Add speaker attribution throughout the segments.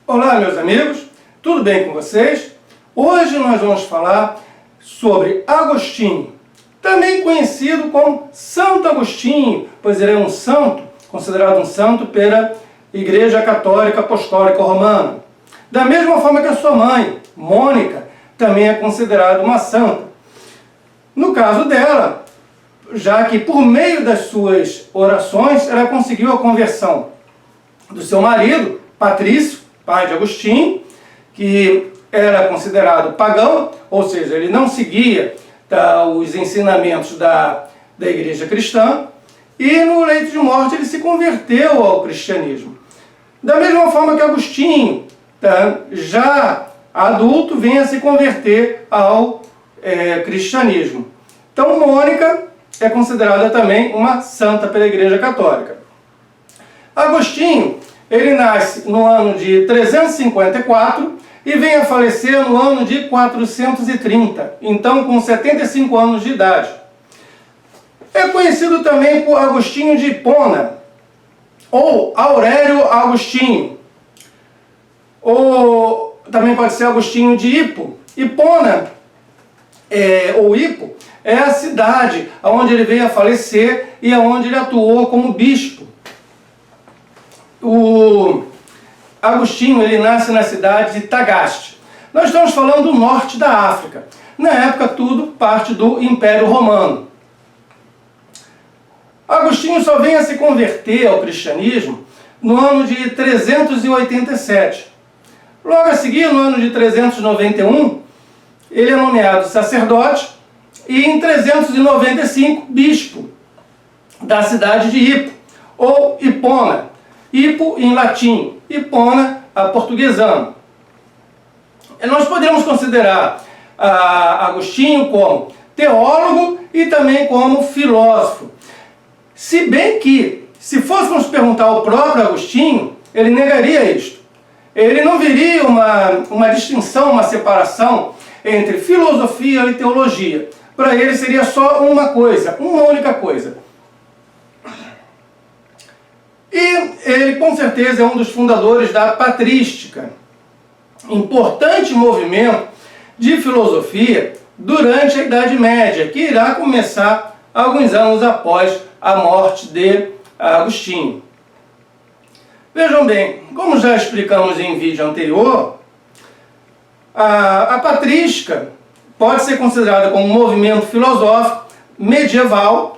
Speaker 1: Olá, meus amigos, tudo bem com vocês? Hoje nós vamos falar sobre Agostinho, também conhecido como Santo Agostinho, pois ele é um santo, considerado um santo pela Igreja Católica Apostólica Romana. Da mesma forma que a sua mãe, Mônica, também é considerada uma santa. No caso dela, já que por meio das suas orações ela conseguiu a conversão do seu marido, Patrício, pai de Agostinho, que era considerado pagão, ou seja, ele não seguia os ensinamentos da igreja cristã, e no leito de morte ele se converteu ao cristianismo. Da mesma forma que Agostinho, já adulto, vem a se converter ao cristianismo. Então Mônica é considerada também uma santa pela Igreja Católica. Agostinho, ele nasce no ano de 354 e vem a falecer no ano de 430, então com 75 anos de idade. É conhecido também por Agostinho de Hipona, ou Aurélio Agostinho, ou também pode ser Agostinho de Hippo. Hipona, ou Hippo, é a cidade onde ele veio a falecer e onde ele atuou como bispo. O Agostinho, ele nasce na cidade de Tagaste. Nós estamos falando do norte da África. Na época, tudo parte do Império Romano. Agostinho só vem a se converter ao cristianismo no ano de 387. Logo a seguir, no ano de 391, ele é nomeado sacerdote e em 395, bispo da cidade de Hippo, ou Hipona. Hippo em latim, Hipona aportuguesano. Nós podemos considerar Agostinho como teólogo e também como filósofo. Se bem que, se fôssemos perguntar ao próprio Agostinho, ele negaria isto. Ele não veria uma distinção, uma separação entre filosofia e teologia. Para ele seria só uma coisa, uma única coisa. E ele, com certeza, é um dos fundadores da patrística, importante movimento de filosofia durante a Idade Média, que irá começar alguns anos após a morte de Agostinho. Vejam bem, como já explicamos em vídeo anterior, a patrística pode ser considerada como um movimento filosófico medieval.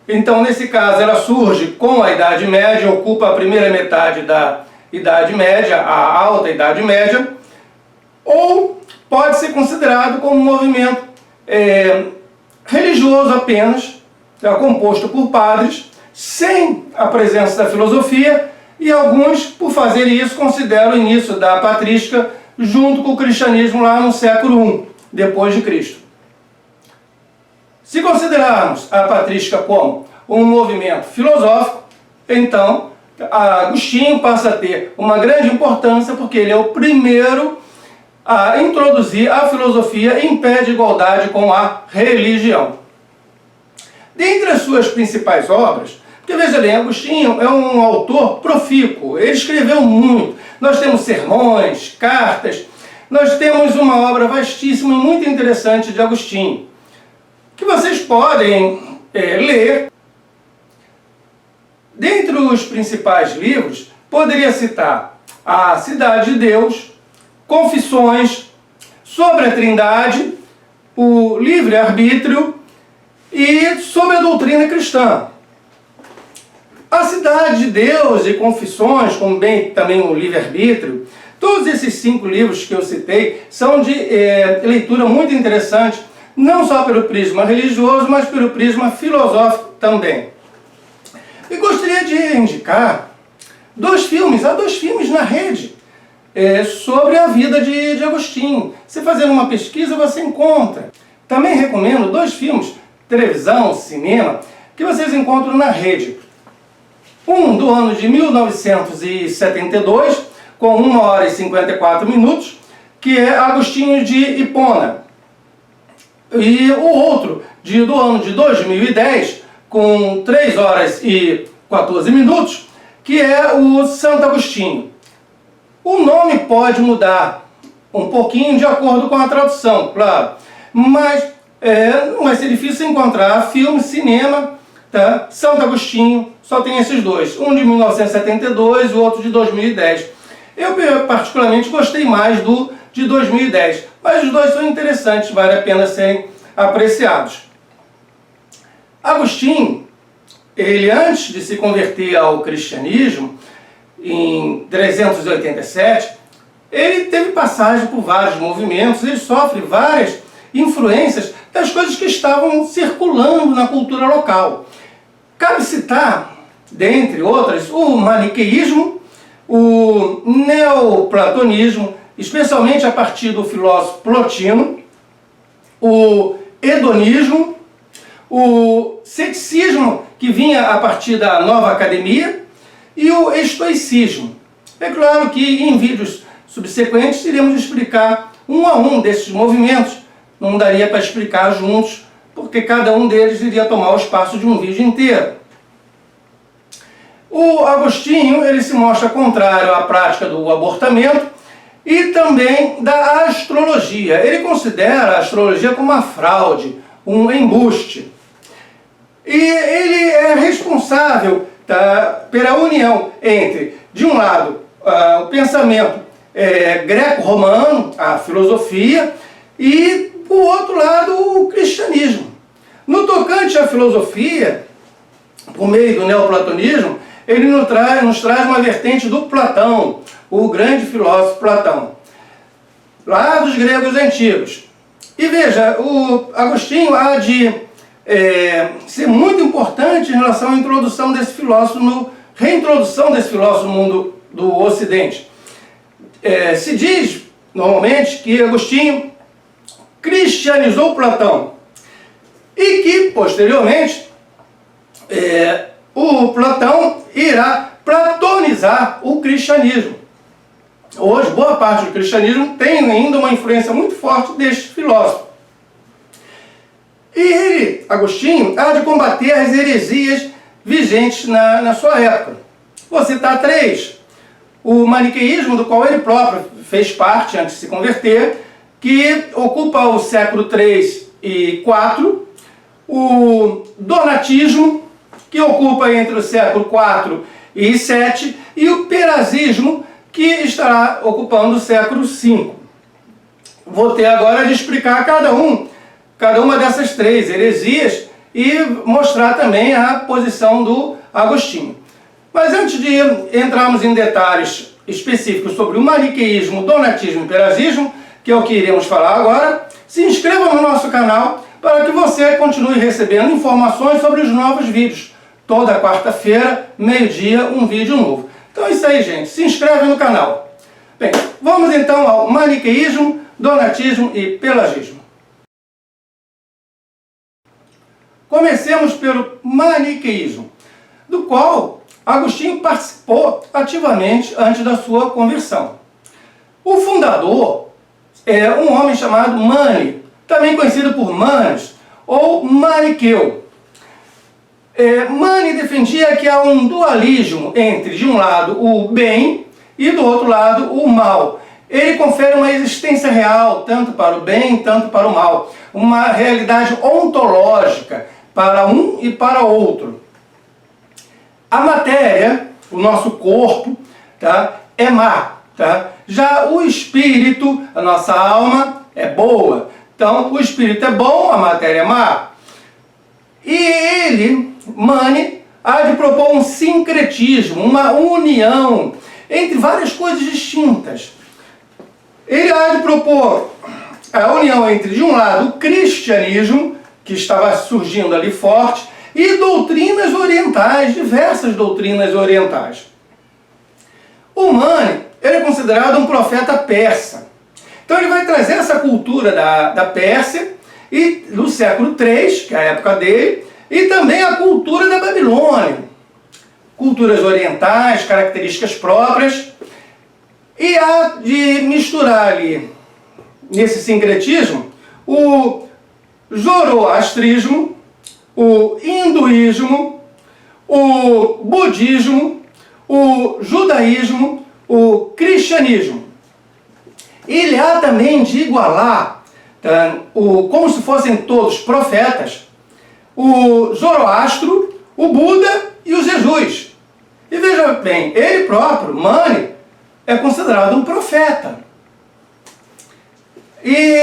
Speaker 1: Então, nesse caso, ela surge com a Idade Média, ocupa a primeira metade da Idade Média, a Alta Idade Média, ou pode ser considerado como um movimento religioso apenas, composto por padres, sem a presença da filosofia, e alguns, por fazer isso, consideram o início da patrística junto com o cristianismo lá no século I, depois de Cristo. Se considerarmos a patrística como um movimento filosófico, então Agostinho passa a ter uma grande importância porque ele é o primeiro a introduzir a filosofia em pé de igualdade com a religião. Dentre as suas principais obras, porque veja bem, Agostinho é um autor profícuo, ele escreveu muito. Nós temos sermões, cartas, nós temos uma obra vastíssima e muito interessante de Agostinho, que vocês podem ler. Dentre os principais livros, poderia citar A Cidade de Deus, Confissões, Sobre a Trindade, o Livre-Arbítrio e Sobre a Doutrina Cristã. A Cidade de Deus e Confissões, como bem também o Livre-Arbítrio, todos esses 5 livros que eu citei são de leitura muito interessante, não só pelo prisma religioso, mas pelo prisma filosófico também. E gostaria de indicar 2 filmes, há 2 filmes na rede sobre a vida de Agostinho. Se fazendo uma pesquisa, você encontra. Também recomendo 2 filmes, televisão, cinema, que vocês encontram na rede. Um do ano de 1972, com 1 hora e 54 minutos, que é Agostinho de Hipona. E o outro, do ano de 2010, com 3 horas e 14 minutos, que é o Santo Agostinho. O nome pode mudar um pouquinho de acordo com a tradução, claro, mas não vai ser difícil encontrar filme, cinema, tá? Santo Agostinho, só tem esses dois, um de 1972 e o outro de 2010. Eu particularmente gostei mais do de 2010, mas os dois são interessantes, vale a pena serem apreciados. Agostinho, ele antes de se converter ao cristianismo, em 387, ele teve passagem por vários movimentos, ele sofre várias influências das coisas que estavam circulando na cultura local. Cabe citar, dentre outras, o maniqueísmo, o neoplatonismo, especialmente a partir do filósofo Plotino, o hedonismo, o ceticismo, que vinha a partir da Nova Academia, e o estoicismo. É claro que em vídeos subsequentes iremos explicar um a um desses movimentos. Não daria para explicar juntos, porque cada um deles iria tomar o espaço de um vídeo inteiro. O Agostinho, ele se mostra contrário à prática do abortamento e também da astrologia. Ele considera a astrologia como uma fraude, um embuste. E ele é responsável pela união entre, de um lado, o pensamento greco-romano, a filosofia, e, por outro lado, o cristianismo. No tocante à filosofia, por meio do neoplatonismo, ele nos traz uma vertente do Platão, o grande filósofo Platão, lá dos gregos antigos. E veja, o Agostinho há de ser muito importante em relação à introdução desse filósofo, reintrodução desse filósofo no mundo do Ocidente. Se diz, normalmente, que Agostinho cristianizou Platão e que, posteriormente, o Platão irá platonizar o cristianismo. Hoje, boa parte do cristianismo tem ainda uma influência muito forte deste filósofo. E ele, Agostinho, há de combater as heresias vigentes na sua época. Vou citar três. O maniqueísmo, do qual ele próprio fez parte antes de se converter, que ocupa o século 3 e 4. O donatismo, que ocupa entre o século 4 e 7. E o perazismo, que estará ocupando o século 5. Vou ter agora de explicar cada uma dessas três heresias e mostrar também a posição do Agostinho. Mas antes de entrarmos em detalhes específicos sobre o maniqueísmo, donatismo e perazismo, que é o que iremos falar agora, se inscreva no nosso canal para que você continue recebendo informações sobre os novos vídeos. Toda quarta-feira, meio-dia, um vídeo novo. Então é isso aí, gente. Se inscreve no canal. Bem, vamos então ao maniqueísmo, donatismo e pelagismo. Comecemos pelo maniqueísmo, do qual Agostinho participou ativamente antes da sua conversão. O fundador é um homem chamado Mani, também conhecido por Manes, ou Maniqueu. Mani defendia que há um dualismo entre, de um lado, o bem e do outro lado, o mal. Ele confere uma existência real, tanto para o bem, tanto para o mal. Uma realidade ontológica para um e para outro. A matéria, o nosso corpo, é má. Já o espírito, a nossa alma, é boa. Então, o espírito é bom, a matéria é má. E ele, Mani, há de propor um sincretismo, uma união entre várias coisas distintas. Ele há de propor a união entre, de um lado, o cristianismo, que estava surgindo ali forte, e doutrinas orientais, diversas doutrinas orientais. O Mani, ele é considerado um profeta persa. Então ele vai trazer essa cultura da Pérsia, e do século III, que é a época dele, e também a cultura da Babilônia. Culturas orientais, características próprias, e há de misturar ali, nesse sincretismo, o zoroastrismo, o hinduísmo, o budismo, o judaísmo, o cristianismo, ele há também de igualar, como se fossem todos profetas, o Zoroastro, o Buda e o Jesus. E veja bem, ele próprio, Mani, é considerado um profeta. E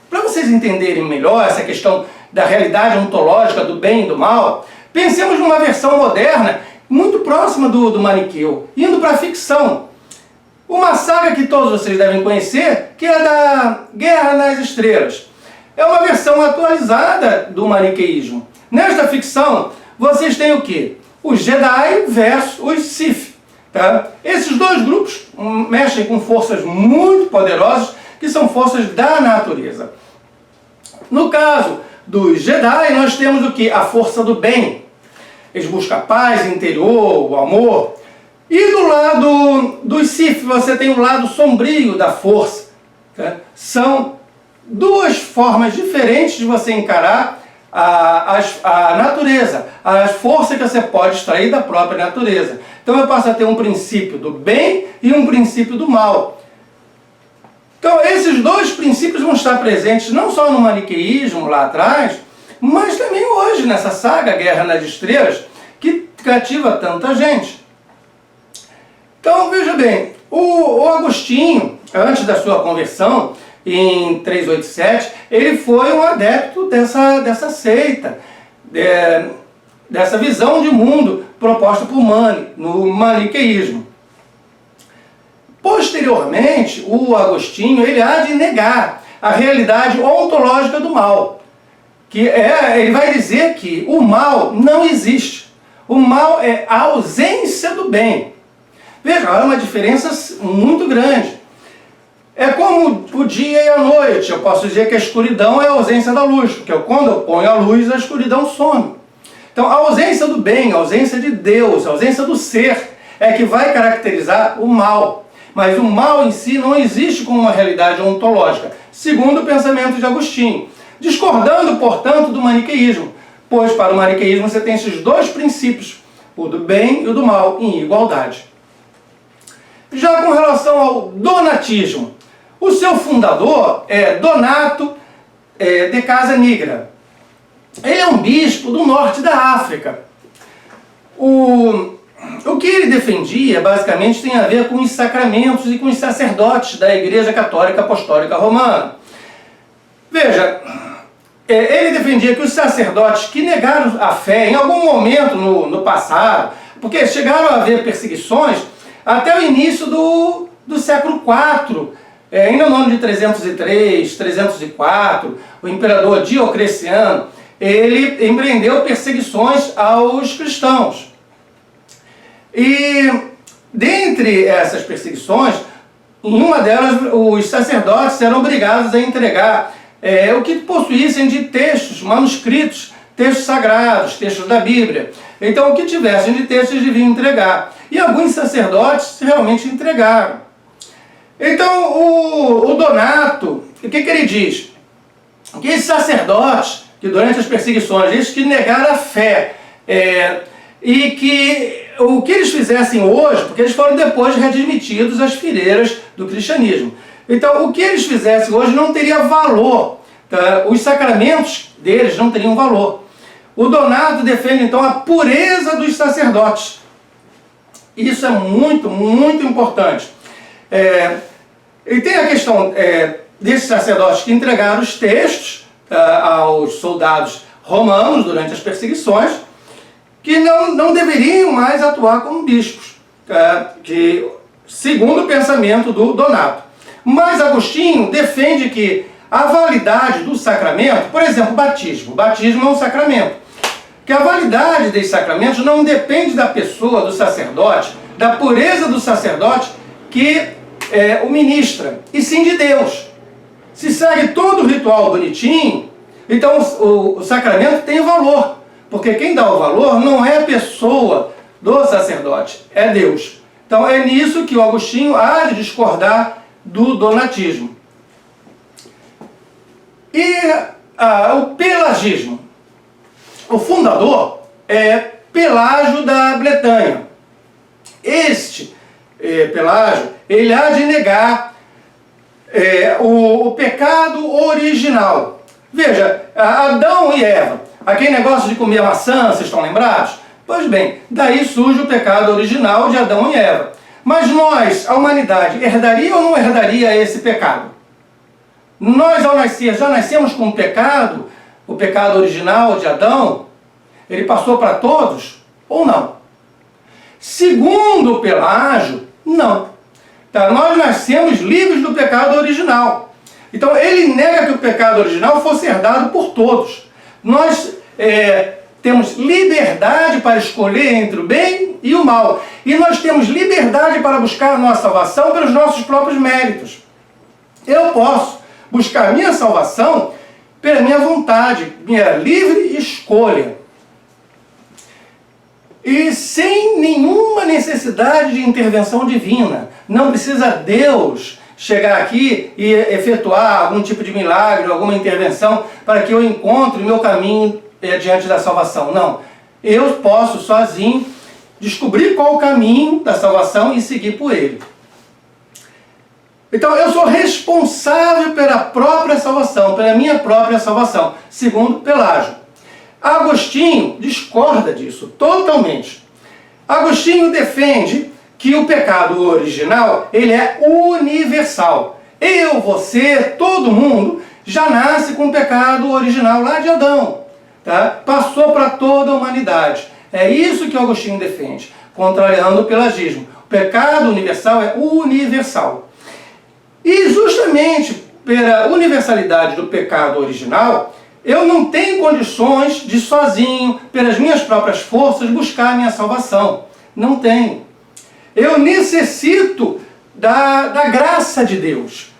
Speaker 1: para vocês entenderem melhor essa questão da realidade ontológica do bem e do mal, pensemos numa versão moderna muito próxima do maniqueu, indo para a ficção. Uma saga que todos vocês devem conhecer, que é da Guerra nas Estrelas. É uma versão atualizada do maniqueísmo. Nesta ficção, vocês têm o quê? Os Jedi versus os Sith. Tá? Esses dois grupos mexem com forças muito poderosas, que são forças da natureza. No caso dos Jedi, nós temos o quê? A força do bem. Eles buscam a paz interior, o amor. E do lado dos Sith, você tem o lado sombrio da força. Tá? São duas formas diferentes de você encarar a natureza, as forças que você pode extrair da própria natureza. Então eu passo a ter um princípio do bem e um princípio do mal. Então esses dois princípios vão estar presentes não só no maniqueísmo lá atrás, mas também hoje nessa saga Guerra nas Estrelas, que cativa tanta gente. Então veja bem, o Agostinho, antes da sua conversão, em 387, ele foi um adepto dessa seita, dessa visão de mundo proposta por Mani, no maniqueísmo. Posteriormente, o Agostinho ele há de negar a realidade ontológica do mal, ele vai dizer que o mal não existe. O mal é a ausência do bem. Veja, há uma diferença muito grande. É como o dia e a noite. Eu posso dizer que a escuridão é a ausência da luz, porque quando eu ponho a luz, a escuridão some. Então, a ausência do bem, a ausência de Deus, a ausência do ser, é que vai caracterizar o mal. Mas o mal em si não existe como uma realidade ontológica, segundo o pensamento de Agostinho. Discordando, portanto, do maniqueísmo, pois para o maniqueísmo você tem esses dois princípios, o do bem e o do mal, em igualdade. Já com relação ao donatismo, o seu fundador é Donato de Casa Nigra. Ele é um bispo do norte da África. O que ele defendia, basicamente, tem a ver com os sacramentos e com os sacerdotes da Igreja Católica Apostólica Romana. Veja, ele defendia que os sacerdotes que negaram a fé em algum momento no passado, porque chegaram a haver perseguições até o início do século IV, ainda no ano de 303, 304, o imperador Diocleciano, ele empreendeu perseguições aos cristãos. E dentre essas perseguições, em uma delas os sacerdotes eram obrigados a entregar o que possuíssem de textos, manuscritos, textos sagrados, textos da Bíblia. Então o que tivessem de textos eles deviam entregar. E alguns sacerdotes realmente entregaram. Então o Donato, o que ele diz? Que esses sacerdotes, que durante as perseguições, eles que negaram a fé, e que o que eles fizessem hoje, porque eles foram depois readmitidos às fileiras do cristianismo. Então o que eles fizessem hoje não teria valor, tá? Os sacramentos deles não teriam valor. O Donato defende então a pureza dos sacerdotes. Isso é muito, muito importante. E tem a questão desses sacerdotes que entregaram os textos aos soldados romanos durante as perseguições, que não deveriam mais atuar como bispos, que, segundo o pensamento do Donato. Mas Agostinho defende que a validade do sacramento, por exemplo, o batismo. O batismo é um sacramento. Que a validade desses sacramentos não depende da pessoa, do sacerdote, da pureza do sacerdote que o ministra, e sim de Deus. Se segue todo o ritual bonitinho, então o sacramento tem valor. Porque quem dá o valor não é a pessoa do sacerdote, é Deus. Então é nisso que o Agostinho há de discordar do donatismo. E o pelagismo. O fundador é Pelágio da Bretanha. Este Pelágio, ele há de negar o pecado original. Veja, Adão e Eva, aquele negócio de comer maçã, vocês estão lembrados? Pois bem, daí surge o pecado original de Adão e Eva. Mas nós, a humanidade, herdaria ou não herdaria esse pecado? Nós, ao nascer, já nascemos com o pecado original de Adão? Ele passou para todos ou não? Segundo o Pelágio, não. Tá? Nós nascemos livres do pecado original. Então ele nega que o pecado original fosse herdado por todos. Nós temos liberdade para escolher entre o bem e o mal. E nós temos liberdade para buscar a nossa salvação pelos nossos próprios méritos. Eu posso buscar minha salvação pela minha vontade, minha livre escolha. E sem nenhuma necessidade de intervenção divina. Não precisa Deus chegar aqui e efetuar algum tipo de milagre, alguma intervenção para que eu encontre o meu caminho diante da salvação. Não. Eu posso sozinho descobrir qual o caminho da salvação e seguir por ele. Então eu sou responsável pela própria salvação, pela minha própria salvação, segundo Pelágio. Agostinho discorda disso totalmente. Agostinho defende que o pecado original, ele é universal. Eu, você, todo mundo já nasce com o pecado original lá de Adão. Tá? Passou para toda a humanidade. É isso que Agostinho defende, contrariando o pelagismo. O pecado universal é universal. E justamente pela universalidade do pecado original, eu não tenho condições de sozinho, pelas minhas próprias forças, buscar a minha salvação. Não tenho. Eu necessito da graça de Deus.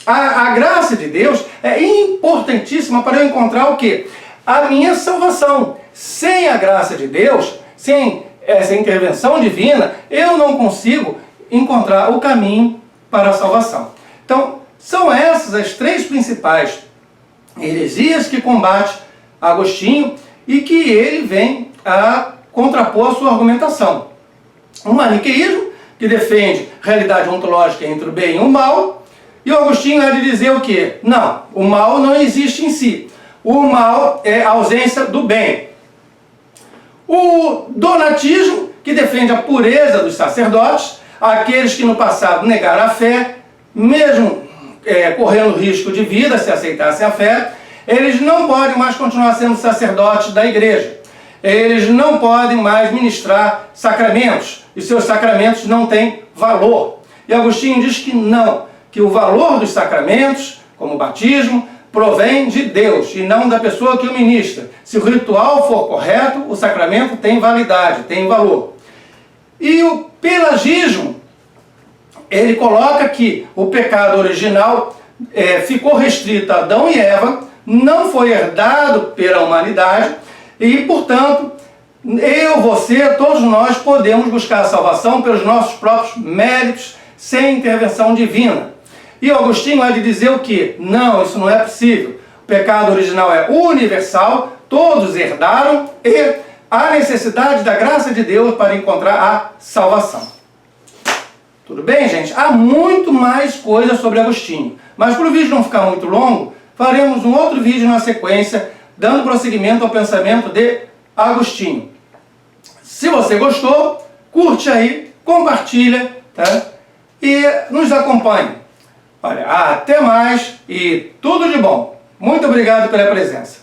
Speaker 1: A graça de Deus é importantíssima para eu encontrar o quê? A minha salvação. Sem a graça de Deus, sem essa intervenção divina, eu não consigo encontrar o caminho para a salvação. Então, são essas as três principais heresias que combate Agostinho e que ele vem a contrapor a sua argumentação. O maniqueísmo, que defende realidade ontológica entre o bem e o mal, e o Agostinho há de dizer o quê? Não, o mal não existe em si. O mal é a ausência do bem. O donatismo, que defende a pureza dos sacerdotes, aqueles que no passado negaram a fé, mesmo correndo risco de vida se aceitassem a fé, eles não podem mais continuar sendo sacerdotes da igreja. Eles não podem mais ministrar sacramentos, e seus sacramentos não têm valor. E Agostinho diz que não, que o valor dos sacramentos, como o batismo, provém de Deus e não da pessoa que o ministra. Se o ritual for correto, o sacramento tem validade, tem valor. E o pelagismo, ele coloca que o pecado original ficou restrito a Adão e Eva, não foi herdado pela humanidade e, portanto, eu, você, todos nós podemos buscar a salvação pelos nossos próprios méritos, sem intervenção divina. E Agostinho há de dizer o quê? Não, isso não é possível. O pecado original é universal, todos herdaram e há necessidade da graça de Deus para encontrar a salvação. Tudo bem, gente? Há muito mais coisa sobre Agostinho. Mas para o vídeo não ficar muito longo, faremos um outro vídeo na sequência, dando prosseguimento ao pensamento de Agostinho. Se você gostou, curte aí, compartilha, tá? E nos acompanhe. Olha, até mais e tudo de bom. Muito obrigado pela presença.